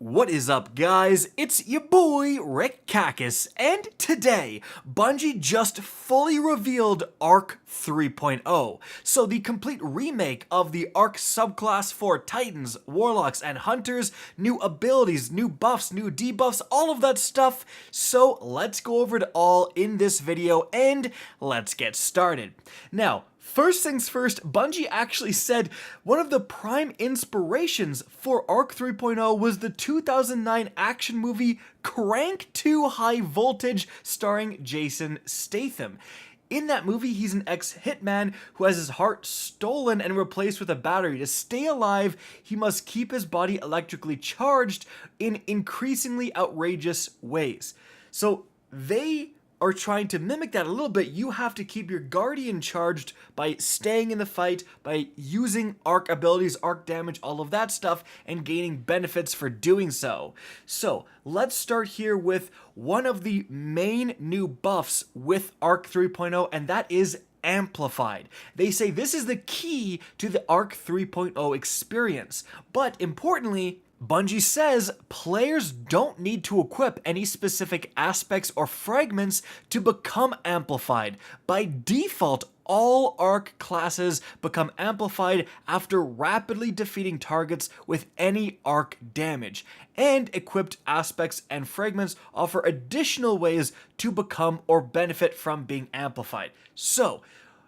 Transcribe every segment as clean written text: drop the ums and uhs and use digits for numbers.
What is up, guys? It's your boy Rick Kakis, and today Bungie just fully revealed Arc 3.0. So the complete remake of the Arc subclass for Titans, Warlocks, and Hunters, new abilities, new buffs, new debuffs, all of that stuff. So let's go over it all in this video and let's get started. Now, first things first, Bungie actually said one of the prime inspirations for Arc 3.0 was the 2009 action movie Crank 2 High Voltage starring Jason Statham. In that movie, he's an ex-hitman who has his heart stolen and replaced with a battery. To stay alive, he must keep his body electrically charged in increasingly outrageous ways. So they are trying to mimic that a little bit. You have to keep your Guardian charged by staying in the fight, by using arc abilities, arc damage, all of that stuff, and gaining benefits for doing so. So let's start here with one of the main new buffs with Arc 3.0, and that is Amplified. They say this is the key to the Arc 3.0 experience, but importantly, Bungie says players don't need to equip any specific aspects or fragments to become amplified. By default, all Arc classes become amplified after rapidly defeating targets with any Arc damage, and equipped aspects and fragments offer additional ways to become or benefit from being amplified. So,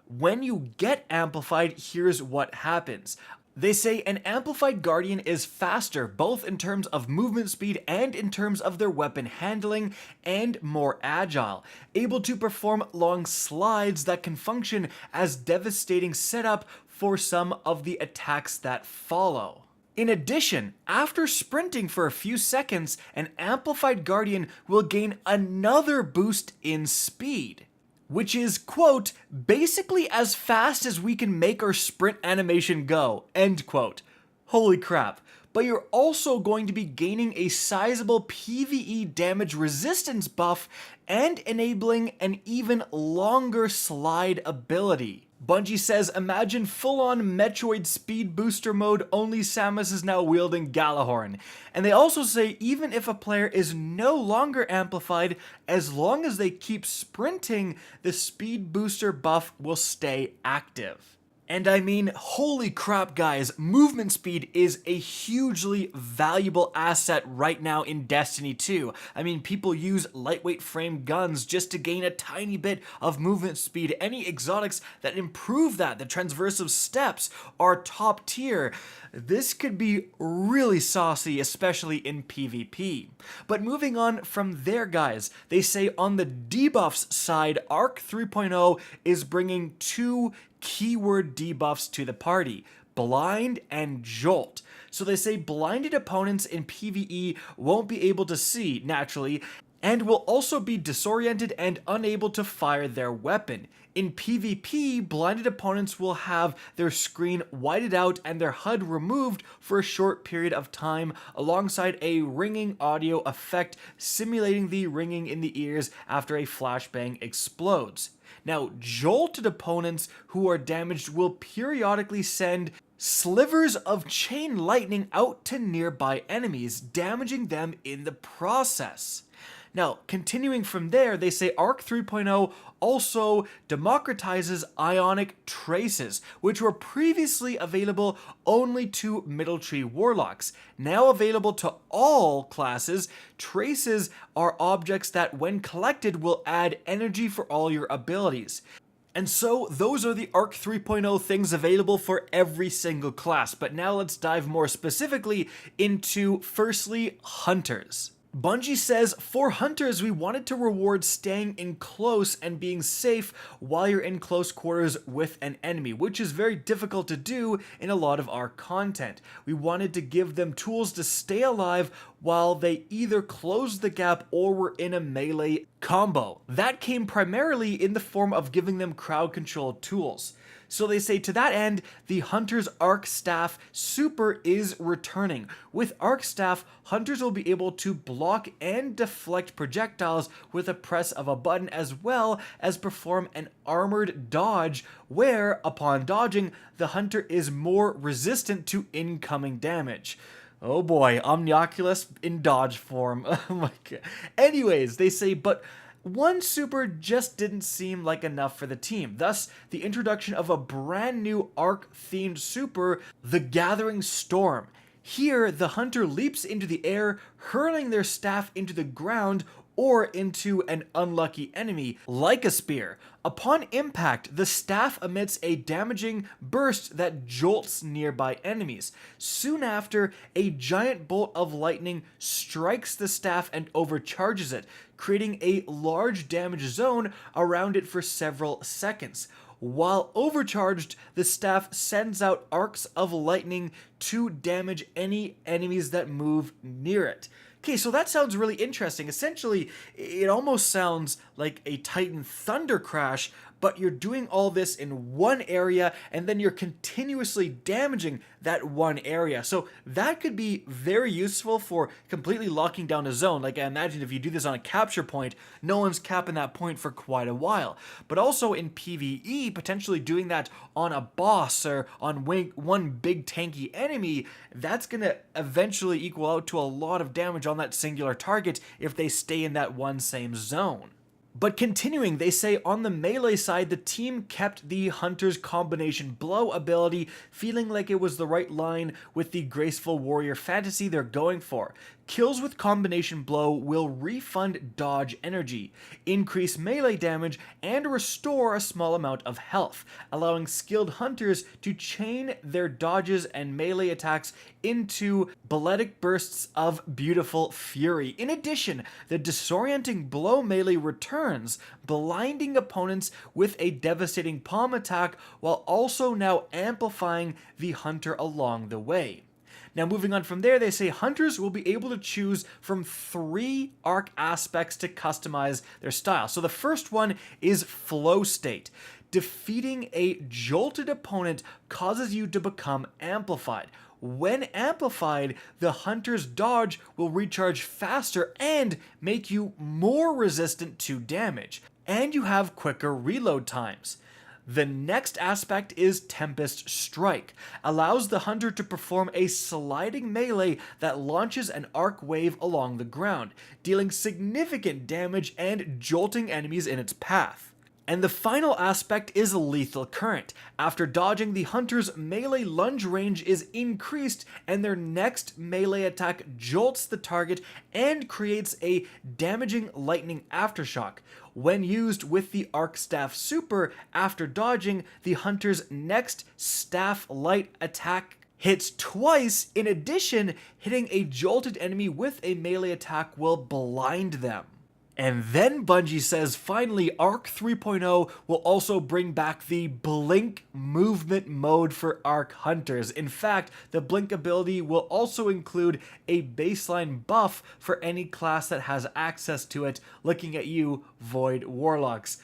when you get amplified, here's what happens. They say an amplified Guardian is faster, both in terms of movement speed and in terms of their weapon handling, and more agile, able to perform long slides that can function as devastating setup for some of the attacks that follow. In addition, after sprinting for a few seconds, an amplified Guardian will gain another boost in speed, which is, quote, basically as fast as we can make our sprint animation go, end quote. Holy crap. But you're also going to be gaining a sizable PvE damage resistance buff and enabling an even longer slide ability. Bungie says, imagine full-on Metroid speed booster mode, only Samus is now wielding Galahorn. And they also say even if a player is no longer amplified, as long as they keep sprinting, the speed booster buff will stay active. And I mean, holy crap, guys, movement speed is a hugely valuable asset right now in Destiny 2. I mean, people use lightweight frame guns just to gain a tiny bit of movement speed. Any exotics that improve that, the transversive steps, are top tier. This could be really saucy, especially in PvP. But moving on from there, guys, they say on the debuffs side, Arc 3.0 is bringing two keyword debuffs to the party: Blind and Jolt. So they say blinded opponents in PvE won't be able to see, naturally, and will also be disoriented and unable to fire their weapon. In PvP, blinded opponents will have their screen whited out and their HUD removed for a short period of time, alongside a ringing audio effect simulating the ringing in the ears after a flashbang explodes. Now, jolted opponents who are damaged will periodically send slivers of chain lightning out to nearby enemies, damaging them in the process. Now, continuing from there, they say Arc 3.0 also democratizes ionic traces, which were previously available only to Middle Tree Warlocks. Now available to all classes, traces are objects that, when collected, will add energy for all your abilities. And so those are the Arc 3.0 things available for every single class. But now let's dive more specifically into, firstly, Hunters. Bungie says, for Hunters, we wanted to reward staying in close and being safe while you're in close quarters with an enemy, which is very difficult to do in a lot of our content. We wanted to give them tools to stay alive while they either closed the gap or were in a melee combo. That came primarily in the form of giving them crowd control tools. So they say, to that end, the Hunter's Arc Staff Super is returning. With Arc Staff, Hunters will be able to block and deflect projectiles with a press of a button, as well as perform an armored dodge where, upon dodging, the Hunter is more resistant to incoming damage. Oh boy, Omnioculus in dodge form. Oh my god. Anyways, they say, but one super just didn't seem like enough for the team. Thus, the introduction of a brand new arc-themed super, the Gathering Storm. Here, the hunter leaps into the air, hurling their staff into the ground or into an unlucky enemy, like a spear. Upon impact, the staff emits a damaging burst that jolts nearby enemies. Soon after, a giant bolt of lightning strikes the staff and overcharges it, creating a large damage zone around it for several seconds. While overcharged, the staff sends out arcs of lightning to damage any enemies that move near it. Okay, so that sounds really interesting. Essentially, it almost sounds like a Titan Thunder Crash, but you're doing all this in one area and then you're continuously damaging that one area. So that could be very useful for completely locking down a zone. Like I imagine if you do this on a capture point, no one's capping that point for quite a while. But also in PvE, potentially doing that on a boss or on one big tanky enemy, that's going to eventually equal out to a lot of damage on that singular target if they stay in that one same zone. But continuing, they say on the melee side, the team kept the Hunter's combination blow ability, feeling like it was the right line with the graceful warrior fantasy they're going for. Kills with combination blow will refund dodge energy, increase melee damage, and restore a small amount of health, allowing skilled hunters to chain their dodges and melee attacks into balletic bursts of beautiful fury. In addition, the disorienting blow melee returns, blinding opponents with a devastating palm attack while also now amplifying the hunter along the way. Now, moving on from there, they say hunters will be able to choose from 3 arc aspects to customize their style. So the first one is flow state. Defeating a jolted opponent causes you to become amplified. When amplified, the hunter's dodge will recharge faster and make you more resistant to damage. And you have quicker reload times. The next aspect is Tempest Strike. Allows the hunter to perform a sliding melee that launches an arc wave along the ground, dealing significant damage and jolting enemies in its path. And the final aspect is Lethal Current. After dodging, the hunter's melee lunge range is increased and their next melee attack jolts the target and creates a damaging lightning aftershock. When used with the Arc Staff Super, after dodging, the hunter's next Staff Light attack hits twice. In addition, hitting a jolted enemy with a melee attack will blind them. And then Bungie says, finally, Arc 3.0 will also bring back the Blink movement mode for Arc Hunters. In fact, the Blink ability will also include a baseline buff for any class that has access to it. Looking at you, Void Warlocks.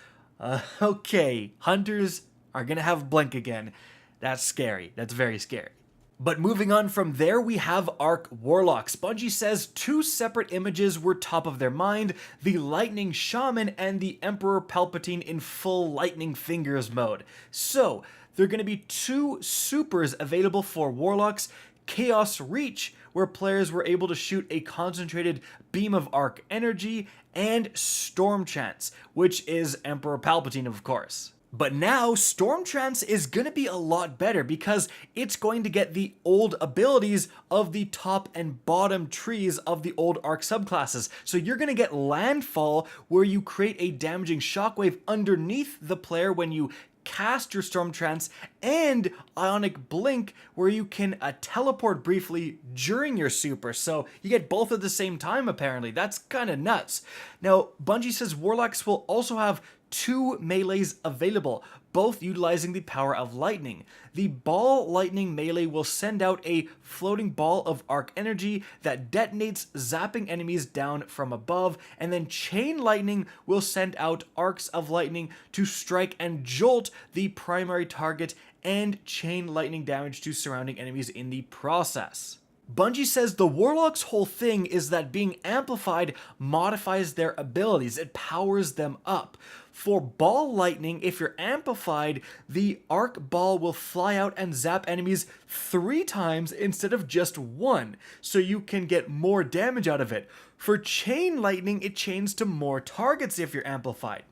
Okay, Hunters are gonna have Blink again. That's scary. That's very scary. But moving on from there, we have Arc Warlocks. Bungie says 2 separate images were top of their mind, the Lightning Shaman and the Emperor Palpatine in full Lightning Fingers mode. So, there are going to be 2 supers available for Warlocks, Chaos Reach, where players were able to shoot a concentrated beam of arc energy, and Storm Chance, which is Emperor Palpatine, of course. But now, Storm Trance is going to be a lot better because it's going to get the old abilities of the top and bottom trees of the old Arc subclasses. So you're going to get Landfall, where you create a damaging shockwave underneath the player when you cast your Storm Trance, and Ionic Blink, where you can teleport briefly during your super. So you get both at the same time, apparently. That's kind of nuts. Now, Bungie says Warlocks will also have 2 melees available, both utilizing the power of lightning. The Ball Lightning melee will send out a floating ball of arc energy that detonates, zapping enemies down from above, and then Chain Lightning will send out arcs of lightning to strike and jolt the primary target and chain lightning damage to surrounding enemies in the process. Bungie says the Warlock's whole thing is that being amplified modifies their abilities, it powers them up. For ball lightning, if you're amplified, the arc ball will fly out and zap enemies 3 times instead of just 1, so you can get more damage out of it. For chain lightning, it chains to more targets if you're amplified.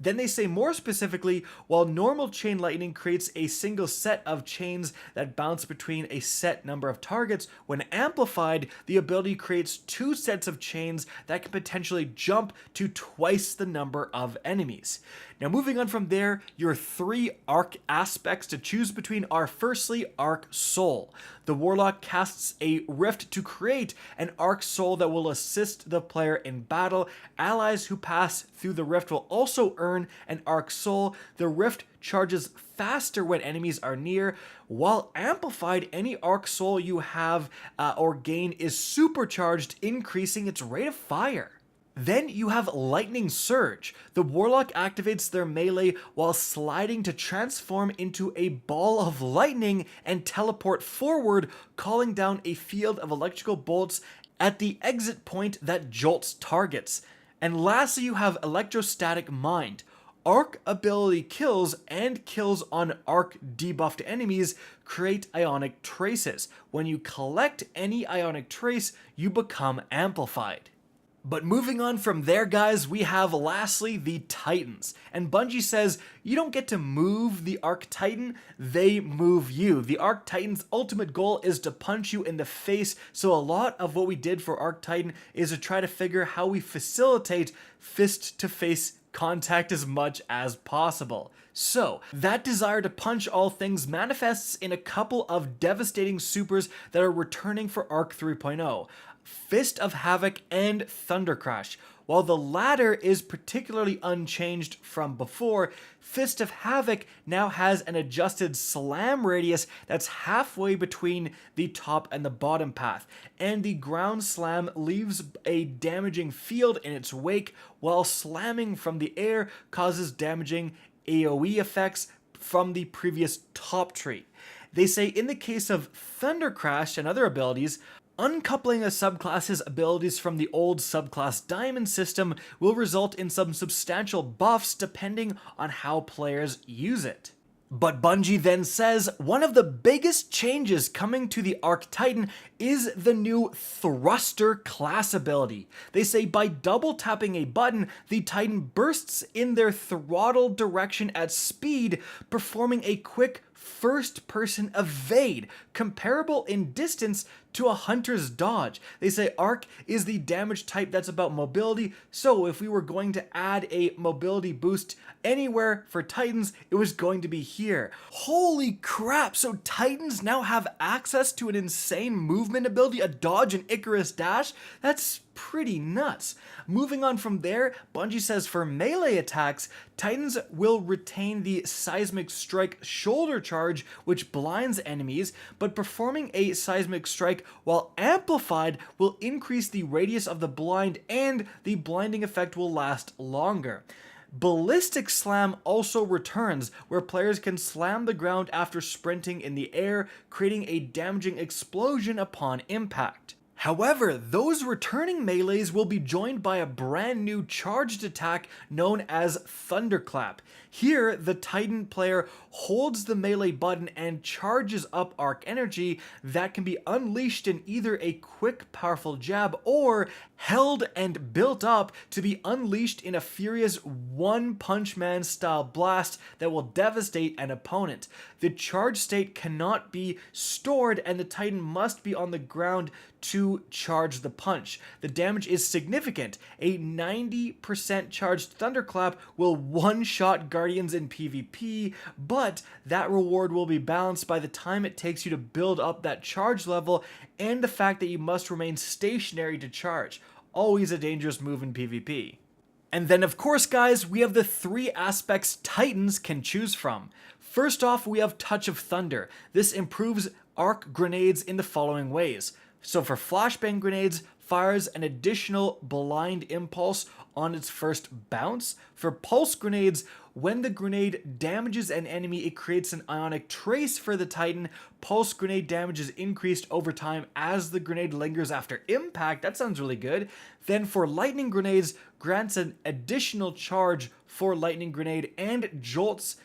Then they say more specifically, while normal chain lightning creates a single set of chains that bounce between a set number of targets, when amplified, the ability creates 2 sets of chains that can potentially jump to twice the number of enemies. Now moving on from there, your 3 arc aspects to choose between are firstly Arc Soul. The Warlock casts a rift to create an Arc Soul that will assist the player in battle. Allies who pass through the rift will also earn an Arc Soul. The rift charges faster when enemies are near. While amplified, any Arc Soul you have or gain is supercharged, increasing its rate of fire. Then you have Lightning Surge. The Warlock activates their melee while sliding to transform into a ball of lightning and teleport forward, calling down a field of electrical bolts at the exit point that jolts targets. And lastly, you have Electrostatic Mind. Arc ability kills and kills on arc debuffed enemies create ionic traces. When you collect any ionic trace, you become amplified. But moving on from there, guys, we have lastly the Titans. And Bungie says you don't get to move the Arc Titan, they move you. The Arc Titan's ultimate goal is to punch you in the face, so a lot of what we did for Arc Titan is to try to figure how we facilitate fist-to-face contact as much as possible. So, that desire to punch all things manifests in a couple of devastating supers that are returning for Arc 3.0. Fist of Havoc and Thunder Crash. While the latter is particularly unchanged from before, Fist of Havoc now has an adjusted slam radius that's halfway between the top and the bottom path, and the ground slam leaves a damaging field in its wake, while slamming from the air causes damaging AoE effects from the previous top tree. They say in the case of Thunder Crash and other abilities, uncoupling a subclass's abilities from the old subclass Diamond system will result in some substantial buffs depending on how players use it. But Bungie then says one of the biggest changes coming to the Arc Titan is the new Thruster class ability. They say by double tapping a button, the Titan bursts in their throttle direction at speed, performing a quick first-person evade, comparable in distance to a hunter's dodge. They say Arc is the damage type that's about mobility, so if we were going to add a mobility boost anywhere for Titans, it was going to be here. Holy crap, so Titans now have access to an insane movement ability, a dodge and Icarus dash? That's pretty nuts. Moving on from there, Bungie says for melee attacks, Titans will retain the Seismic Strike shoulder charge, which blinds enemies, but performing a Seismic Strike while amplified will increase the radius of the blind and the blinding effect will last longer. Ballistic Slam also returns, where players can slam the ground after sprinting in the air, creating a damaging explosion upon impact. However, those returning melees will be joined by a brand new charged attack known as Thunderclap. Here, the Titan player holds the melee button and charges up arc energy that can be unleashed in either a quick, powerful jab or held and built up to be unleashed in a furious One Punch Man style blast that will devastate an opponent. The charge state cannot be stored and the Titan must be on the ground to charge the punch. The damage is significant. A 90% charged Thunderclap will one-shot Guardians in PvP, but that reward will be balanced by the time it takes you to build up that charge level and the fact that you must remain stationary to charge. Always a dangerous move in PvP. And then of course, guys, we have the 3 aspects Titans can choose from. First off, we have Touch of Thunder. This improves arc grenades in the following ways. So for flashbang grenades, fires an additional blind impulse on its first bounce. For pulse grenades, when the grenade damages an enemy, it creates an ionic trace for the Titan. Pulse grenade damage is increased over time as the grenade lingers after impact. That sounds really good. Then for lightning grenades, grants an additional charge for lightning grenade and jolts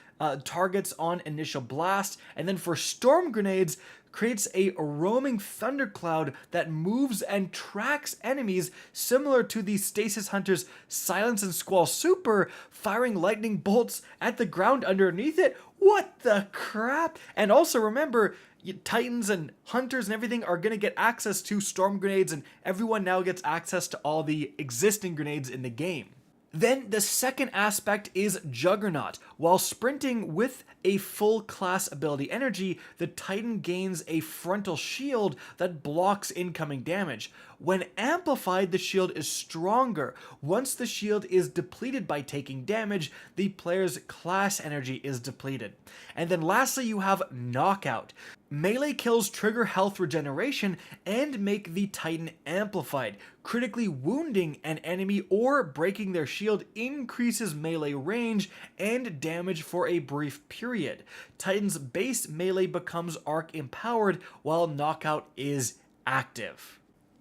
targets on initial blast. And then for storm grenades, creates a roaming thundercloud that moves and tracks enemies, similar to the Stasis Hunter's Silence and Squall Super, firing lightning bolts at the ground underneath it. What the crap? And also remember, Titans and Hunters and everything are going to get access to storm grenades, and everyone now gets access to all the existing grenades in the game. Then the second aspect is Juggernaut. While sprinting with a full class ability energy, the Titan gains a frontal shield that blocks incoming damage. When amplified, the shield is stronger. Once the shield is depleted by taking damage, the player's class energy is depleted. And then lastly, you have Knockout. Melee kills trigger health regeneration and make the Titan amplified. Critically wounding an enemy or breaking their shield increases melee range and damage for a brief period. Titan's base melee becomes arc empowered while Knockout is active.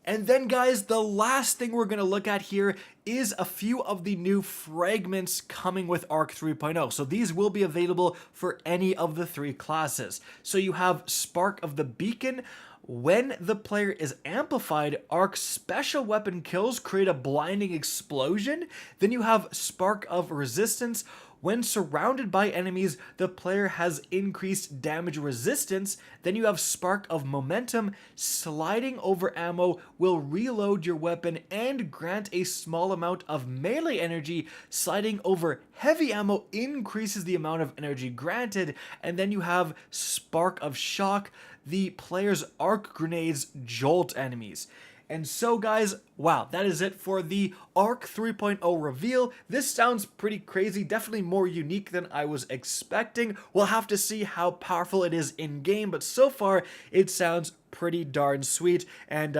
And then guys, the last thing we're going to look at here is a few of the new fragments coming with Arc 3.0. So these will be available for any of the 3 classes. So you have Spark of the Beacon. When the player is amplified, Arc's special weapon kills create a blinding explosion. Then you have Spark of Resistance. When surrounded by enemies, the player has increased damage resistance. Then you have Spark of Momentum. Sliding over ammo will reload your weapon and grant a small amount of melee energy. Sliding over heavy ammo increases the amount of energy granted. And then you have Spark of Shock. The player's arc grenades jolt enemies. And so guys, wow, that is it for the Arc 3.0 reveal. This sounds pretty crazy, definitely more unique than I was expecting. We'll have to see how powerful it is in game, but so far it sounds pretty darn sweet, and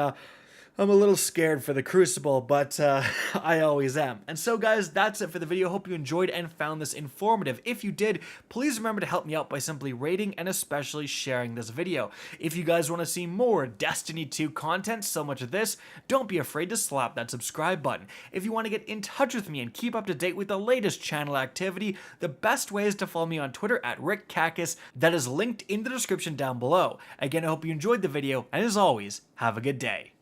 I'm a little scared for the Crucible, but I always am. And so guys, that's it for the video. Hope you enjoyed and found this informative. If you did, please remember to help me out by simply rating and especially sharing this video. If you guys want to see more Destiny 2 content, so much of this, don't be afraid to slap that subscribe button. If you want to get in touch with me and keep up to date with the latest channel activity, the best way is to follow me on Twitter at RickCacus. That is linked in the description down below. Again, I hope you enjoyed the video, and as always, have a good day.